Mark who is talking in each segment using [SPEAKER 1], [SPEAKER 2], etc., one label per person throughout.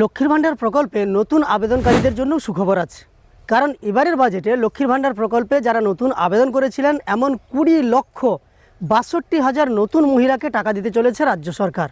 [SPEAKER 1] লক্ষ্মীর ভাণ্ডার প্রকল্পে নতুন আবেদনকারীদের জন্য সুখবর আছে। কারণ এবারের বাজেটে লক্ষ্মীর ভাণ্ডার প্রকল্পে যারা নতুন আবেদন করেছিলেন এমন 20,62,000 নতুন মহিলাকে টাকা দিতে চলেছে রাজ্য সরকার।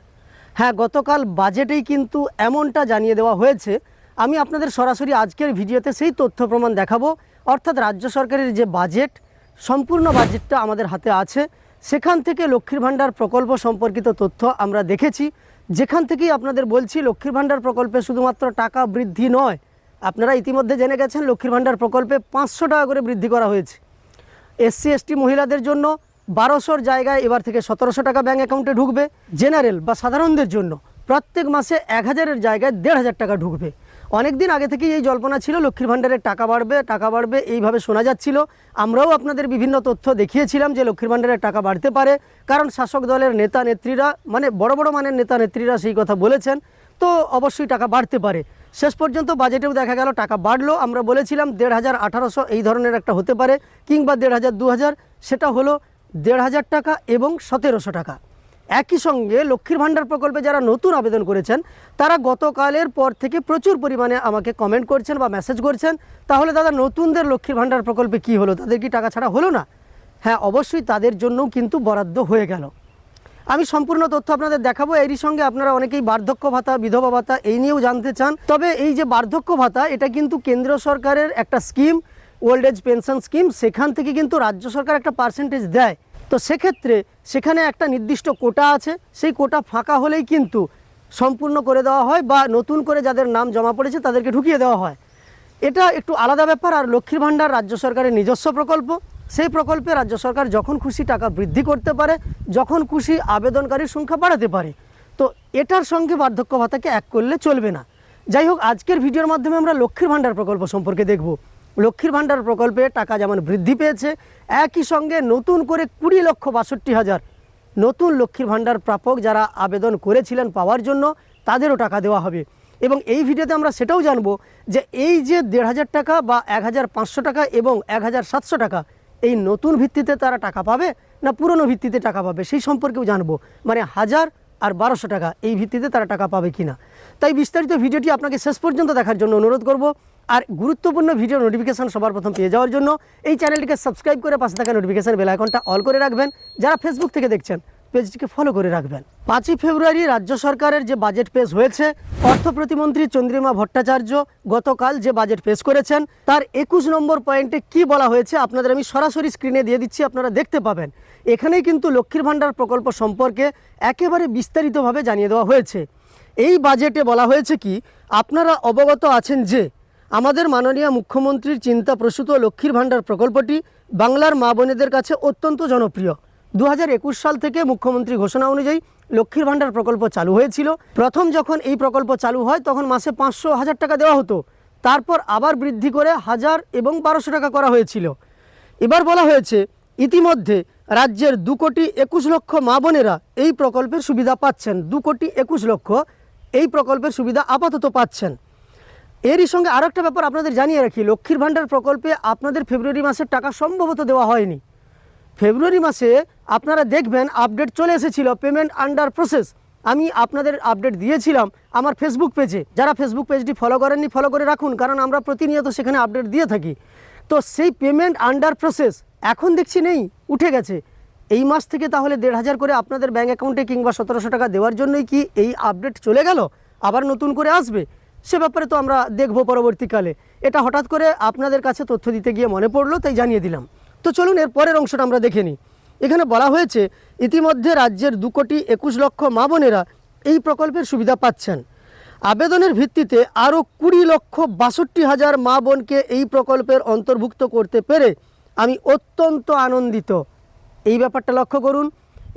[SPEAKER 1] হ্যাঁ, গতকাল বাজেটেই কিন্তু এমনটা জানিয়ে দেওয়া হয়েছে। আমি আপনাদের সরাসরি আজকের ভিডিওতে সেই তথ্য প্রমাণ দেখাবো। অর্থাৎ রাজ্য সরকারের যে বাজেট, সম্পূর্ণ বাজেটটা আমাদের হাতে আছে, সেখান থেকে লক্ষ্মীর ভাণ্ডার প্রকল্প সম্পর্কিত তথ্য আমরা দেখেছি। যেখান থেকেই আপনাদের বলছি, লক্ষ্মীর ভাণ্ডার প্রকল্পে শুধুমাত্র টাকা বৃদ্ধি নয়, আপনারা ইতিমধ্যে জেনে গেছেন লক্ষ্মীর ভাণ্ডার প্রকল্পে 500 টাকা করে বৃদ্ধি করা হয়েছে। SC ST মহিলাদের জন্য 1200-র জায়গায় এবার থেকে 1700 টাকা ব্যাঙ্ক অ্যাকাউন্টে ঢুকবে। জেনারেল বা সাধারণদের জন্য প্রত্যেক মাসে 1000-এর জায়গায় 1500 টাকা ঢুকবে। অনেক দিন আগে থেকেই এই জল্পনা ছিল লক্ষ্মীর ভাণ্ডারের টাকা বাড়বে এইভাবে শোনা যাচ্ছিল। আমরাও আপনাদের বিভিন্ন তথ্য দেখিয়েছিলাম যে লক্ষ্মীর ভাণ্ডারের টাকা বাড়তে পারে, কারণ শাসক দলের নেতা নেত্রীরা, মানে বড় বড় মানের নেতা নেত্রীরা সেই কথা বলেছেন। তো অবশ্যই টাকা বাড়তে পারে। শেষ পর্যন্ত বাজেটেও দেখা গেল টাকা বাড়লো। আমরা বলেছিলাম 1500, 1800 এই ধরনের একটা হতে পারে, কিংবা 1500, 2000, সেটা হলো 1500 টাকা এবং 1700 টাকা। একই সঙ্গে লক্ষ্মীর ভাণ্ডার প্রকল্পে যারা নতুন আবেদন করেছেন তারা গতকালের পর থেকে প্রচুর পরিমাণে আমাকে কমেন্ট করছেন বা মেসেজ করছেন, তাহলে দাদা নতুনদের লক্ষ্মীর ভাণ্ডার প্রকল্পে কি হলো, তাদের কি টাকা ছাড়া হলো না? হ্যাঁ, অবশ্যই তাদের জন্যও কিন্তু বরাদ্দ হয়ে গেল। আমি সম্পূর্ণ তথ্য আপনাদের দেখাবো। এরই সঙ্গে আপনারা অনেকেই বার্ধক্য ভাতা, বিধবা ভাতা এই নিয়েও জানতে চান। তবে এই যে বার্ধক্য ভাতা, এটা কিন্তু কেন্দ্র সরকারের একটা scheme, old age pension scheme, সেখান থেকে কিন্তু রাজ্য সরকার একটা পার্সেন্টেজ দেয়। তো সেক্ষেত্রে সেখানে একটা নির্দিষ্ট কোটা আছে, সেই কোটা ফাঁকা হলেই কিন্তু সম্পূর্ণ করে দেওয়া হয়, বা নতুন করে যাদের নাম জমা পড়েছে তাদেরকে ঢুকিয়ে দেওয়া হয়। এটা একটু আলাদা ব্যাপার। আর লক্ষ্মীর ভাণ্ডার রাজ্য সরকারের নিজস্ব প্রকল্প, সেই প্রকল্পে রাজ্য সরকার যখন খুশি টাকা বৃদ্ধি করতে পারে, যখন খুশি আবেদনকারীর সংখ্যা বাড়াতে পারে। তো এটার সঙ্গে বার্ধক্য ভাতাকে এক করলে চলবে না। যাই হোক, আজকের ভিডিওর মাধ্যমে আমরা লক্ষ্মীর ভাণ্ডার প্রকল্প সম্পর্কে দেখব। লক্ষ্মীর ভাণ্ডার প্রকল্পে টাকা যেমন বৃদ্ধি পেয়েছে, একই সঙ্গে নতুন করে 20,62,000 নতুন লক্ষ্মীর ভাণ্ডার প্রাপক যারা আবেদন করেছিলেন পাওয়ার জন্য, তাদেরও টাকা দেওয়া হবে। এবং এই ভিডিওতে আমরা সেটাও জানবো যে এই যে 1500 টাকা বা 1500 টাকা এবং 1700 টাকা, এই নতুন ভিত্তিতে তারা টাকা পাবে না পুরনো ভিত্তিতে টাকা পাবে, সেই সম্পর্কেও জানবো। মানে 1000 আর 1200 টাকা এই ভিত্তিতে তারা টাকা পাবে কিনা। তাই বিস্তারিত ভিডিওটি আপনাকে শেষ পর্যন্ত দেখার জন্য অনুরোধ করব। আর গুরুত্বপূর্ণ ভিডিও নোটিফিকেশন সবার প্রথম পেয়ে যাওয়ার জন্য এই চ্যানেলটিকে সাবস্ক্রাইব করে পাশে থাকা নোটিফিকেশন বেল আইকনটা অল করে রাখবেন। যারা ফেসবুক থেকে দেখছেন পেজটিকে ফলো করে রাখবেন। 5ই ফেব্রুয়ারি রাজ্য সরকারের যে বাজেট পেশ হয়েছে, অর্থ প্রতিমন্ত্রী চন্দ্রিমা ভট্টাচার্য গতকাল যে বাজেট পেশ করেছেন, তার 21 নম্বর পয়েন্টে কি বলা হয়েছে আপনাদের আমি সরাসরি স্ক্রিনে দিয়ে দিচ্ছি, আপনারা দেখতে পাবেন। এখানেই কিন্তু লক্ষ্মীর ভাণ্ডার প্রকল্প সম্পর্কে একেবারে বিস্তারিতভাবে জানিয়ে দেওয়া হয়েছে। এই বাজেটে বলা হয়েছে কি, আপনারা অবগত আছেন যে আমাদের মাননীয় মুখ্যমন্ত্রীর চিন্তাপ্রসূত লক্ষ্মীর ভাণ্ডার প্রকল্পটি বাংলার মা বোনেদের কাছে অত্যন্ত জনপ্রিয়। 2021 সাল থেকে মুখ্যমন্ত্রী ঘোষণা অনুযায়ী লক্ষ্মীর ভাণ্ডার প্রকল্প চালু হয়েছিল। প্রথম যখন এই প্রকল্প চালু হয় তখন মাসে 500-1000 টাকা দেওয়া হতো, তারপর আবার বৃদ্ধি করে 1000 এবং 1200 টাকা করা হয়েছিল। এবার বলা হয়েছে ইতিমধ্যে রাজ্যের 2,21,00,000 মা বোনেরা এই প্রকল্পের সুবিধা পাচ্ছেন। 2,21,00,000 এই প্রকল্পের সুবিধা আপাতত পাচ্ছেন। এরই সঙ্গে আরও একটা ব্যাপার আপনাদের জানিয়ে রাখি, লক্ষ্মীর ভাণ্ডার প্রকল্পে আপনাদের ফেব্রুয়ারি মাসের টাকা সম্ভবত দেওয়া হয়নি। ফেব্রুয়ারি মাসে আপনারা দেখবেন আপডেট চলে এসেছিল, পেমেন্ট আন্ডার প্রসেস। আমি আপনাদের আপডেট দিয়েছিলাম আমার ফেসবুক পেজে। যারা ফেসবুক পেজটি ফলো করেননি ফলো করে রাখুন, কারণ আমরা প্রতিনিয়ত সেখানে আপডেট দিয়ে থাকি। তো সেই পেমেন্ট আন্ডার প্রসেস এখন দেখছি নেই, উঠে গেছে। এই মাস থেকে তাহলে 1500 করে আপনাদের ব্যাঙ্ক অ্যাকাউন্টে কিংবা 1700 টাকা দেওয়ার জন্যই কি এই আপডেট চলে গেল, আবার নতুন করে আসবে? সে ব্যাপারে তো আমরা দেখব পরবর্তীকালে। এটা হঠাৎ করে আপনাদের কাছে তথ্য দিতে গিয়ে মনে পড়লো, তাই জানিয়ে দিলাম। তো চলুন এর পরের অংশটা আমরা দেখে নিই। এখানে বলা হয়েছে ইতিমধ্যে রাজ্যের 2,21,00,000 মা বোনেরা এই প্রকল্পের সুবিধা পাচ্ছেন। আবেদনের ভিত্তিতে আরও 20,62,000 মা বোনকে এই প্রকল্পের অন্তর্ভুক্ত করতে পেরে আমি অত্যন্ত আনন্দিত। এই ব্যাপারটা লক্ষ্য করুন,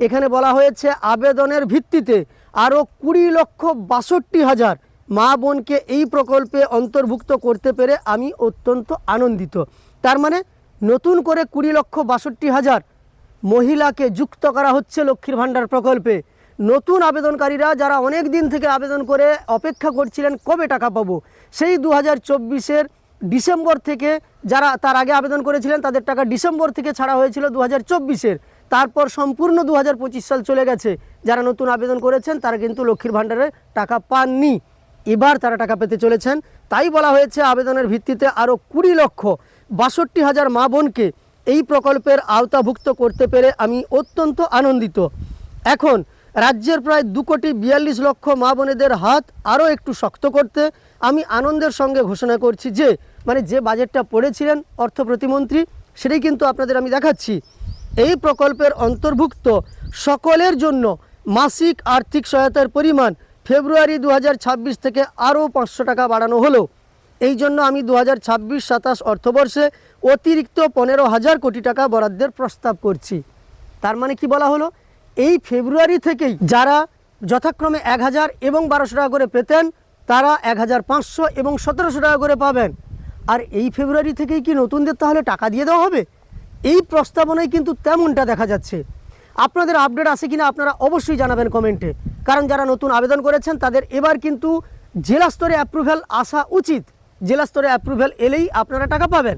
[SPEAKER 1] এখানে বলা হয়েছে আবেদনের ভিত্তিতে আরও 20,62,000 মা বোনকে এই প্রকল্পে অন্তর্ভুক্ত করতে পেরে আমি অত্যন্ত আনন্দিত। তার মানে নতুন করে 20,62,000 মহিলাকে যুক্ত করা হচ্ছে লক্ষ্মীর ভাণ্ডার প্রকল্পে। নতুন আবেদনকারীরা যারা অনেক দিন থেকে আবেদন করে অপেক্ষা করছিলেন কবে টাকা পাবো, সেই 2024-এর ডিসেম্বর থেকে, যারা তার আগে আবেদন করেছিলেন তাদের টাকা ডিসেম্বর থেকে ছাড়া হয়েছিল 2024-এর, তারপর সম্পূর্ণ 2025 সাল চলে গেছে। যারা নতুন আবেদন করেছেন তারা কিন্তু লক্ষ্মীর ভাণ্ডারের টাকা পাননি। এবার তারা টাকা পেতে চলেছেন। তাই বলা হয়েছে আবেদনের ভিত্তিতে আরও 20,62,000 মা বোনকে এই প্রকল্পের আওতাভুক্ত করতে পেরে আমি অত্যন্ত আনন্দিত। এখন রাজ্যের প্রায় 2,42,00,000 মা বোনেদের হাত আরও একটু শক্ত করতে আমি আনন্দের সঙ্গে ঘোষণা করছি যে যে বাজেটটা পড়েছিলেন অর্থ প্রতিমন্ত্রী, সেটাই কিন্তু আপনাদের আমি দেখাচ্ছি। এই প্রকল্পের অন্তর্ভুক্ত সকলের জন্য মাসিক আর্থিক সহায়তার পরিমাণ ফেব্রুয়ারি 2026 থেকে আরও 500 টাকা বাড়ানো হলো। এই জন্য আমি 2026-27 অর্থবর্ষে অতিরিক্ত 15,000 কোটি টাকা বরাদ্দের প্রস্তাব করছি। তার মানে কি বলা হলো, এই ফেব্রুয়ারি থেকেই যারা যথাক্রমে 1,000 এবং 1,200 টাকা করে পেতেন তারা 1,500 এবং 1,700 টাকা করে পাবেন। আর এই ফেব্রুয়ারি থেকেই কি নতুনদের তাহলে টাকা দিয়ে দেওয়া হবে? এই প্রস্তাবনায় কিন্তু তেমনটা দেখা যাচ্ছে। আপনাদের আপডেট আছে কিনা আপনারা অবশ্যই জানাবেন কমেন্টে, কারণ যারা নতুন আবেদন করেছেন তাদের এবার কিন্তু জেলা স্তরে অ্যাপ্রুভ্যাল আসা উচিত। জেলা স্তরে অ্যাপ্রুভ্যাল এলেই আপনারা টাকা পাবেন।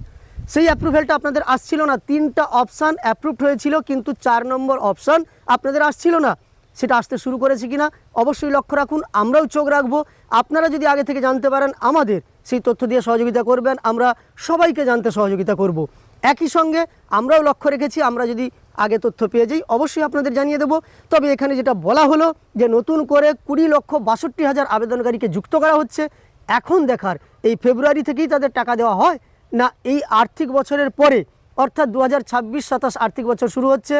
[SPEAKER 1] সেই অ্যাপ্রুভ্যালটা আপনাদের আসছিল না। 3টা অপশান অ্যাপ্রুভড হয়েছিল, কিন্তু 4 নম্বর অপশান আপনাদের আসছিল না। সেটা আসতে শুরু করেছে কিনা অবশ্যই লক্ষ্য রাখুন, আমরাও চোখ রাখবো। আপনারা যদি আগে থেকে জানতে পারেন আমাদের সেই তথ্য দিয়ে সহযোগিতা করবেন, আমরা সবাইকে জানতে সহযোগিতা করব। একই সঙ্গে আমরাও লক্ষ্য রেখেছি, আমরা যদি আগে তথ্য পেয়ে যাই অবশ্যই আপনাদের জানিয়ে দেব। তবে এখানে যেটা বলা হলো যে নতুন করে 20,62,000 আবেদনকারীকে যুক্ত করা হচ্ছে। এখন দেখার এই ফেব্রুয়ারি থেকেই তাদের টাকা দেওয়া হয় না এই আর্থিক বছরের পরে, অর্থাৎ 2026-27 আর্থিক বছর শুরু হচ্ছে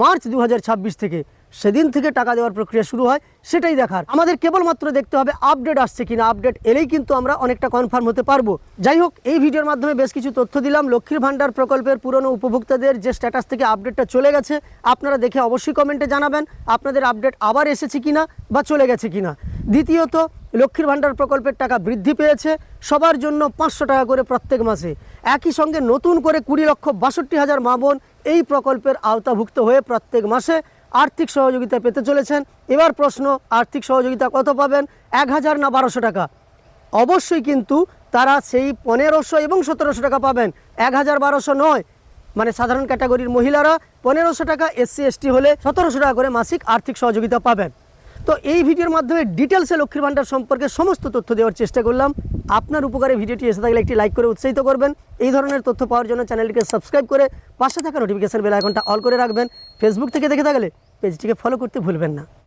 [SPEAKER 1] মার্চ 2026 থেকে, সেদিন থেকে টাকা দেওয়ার প্রক্রিয়া শুরু হয়, সেটাই দেখার। আমাদের কেবলমাত্র দেখতে হবে আপডেট আসছে কিনা। আপডেট এলেই কিন্তু আমরা অনেকটা কনফার্ম হতে পারবো। যাই হোক, এই ভিডিওর মাধ্যমে বেশ কিছু তথ্য দিলাম। লক্ষ্মীর ভাণ্ডার প্রকল্পের পুরনো উপভোক্তাদের যে স্ট্যাটাস থেকে আপডেটটা চলে গেছে, আপনারা দেখে অবশ্যই কমেন্টে জানাবেন আপনাদের আপডেট আবার এসেছে কিনা বা চলে গেছে কিনা। দ্বিতীয়ত, লক্ষ্মীর ভাণ্ডার প্রকল্পের টাকা বৃদ্ধি পেয়েছে সবার জন্য 500 টাকা করে প্রত্যেক মাসে। একই সঙ্গে নতুন করে 20,62,000 মা বোন এই প্রকল্পের আওতাভুক্ত হয়ে প্রত্যেক মাসে আর্থিক সহযোগিতা পেতে চলেছেন। এবার প্রশ্ন, আর্থিক সহযোগিতা কত পাবেন? 1,000 না 1,200 টাকা? অবশ্যই কিন্তু তারা সেই 1,500 এবং 1,700 টাকা পাবেন, 1,000 1,200 নয়। মানে সাধারণ ক্যাটাগরির মহিলারা 1,500 টাকা, SC ST হলে 1,700 টাকা করে মাসিক আর্থিক সহযোগিতা পাবেন। তো এই ভিডিওর মাধ্যমে ডিটেলসে লক্ষ্মীর ভাণ্ডার সম্পর্কে সমস্ত তথ্য দেওয়ার চেষ্টা করলাম। আপনার উপকারে ভিডিওটি এসে থাকলে একটি লাইক করে উৎসাহিত করবেন। এই ধরনের তথ্য পাওয়ার জন্য চ্যানেলটিকে সাবস্ক্রাইব করে পাশে থাকা নোটিফিকেশন বেল আইকনটা অল করে রাখবেন। ফেসবুক থেকে দেখে থাকলে পেজটিকে ফলো করতে ভুলবেন না।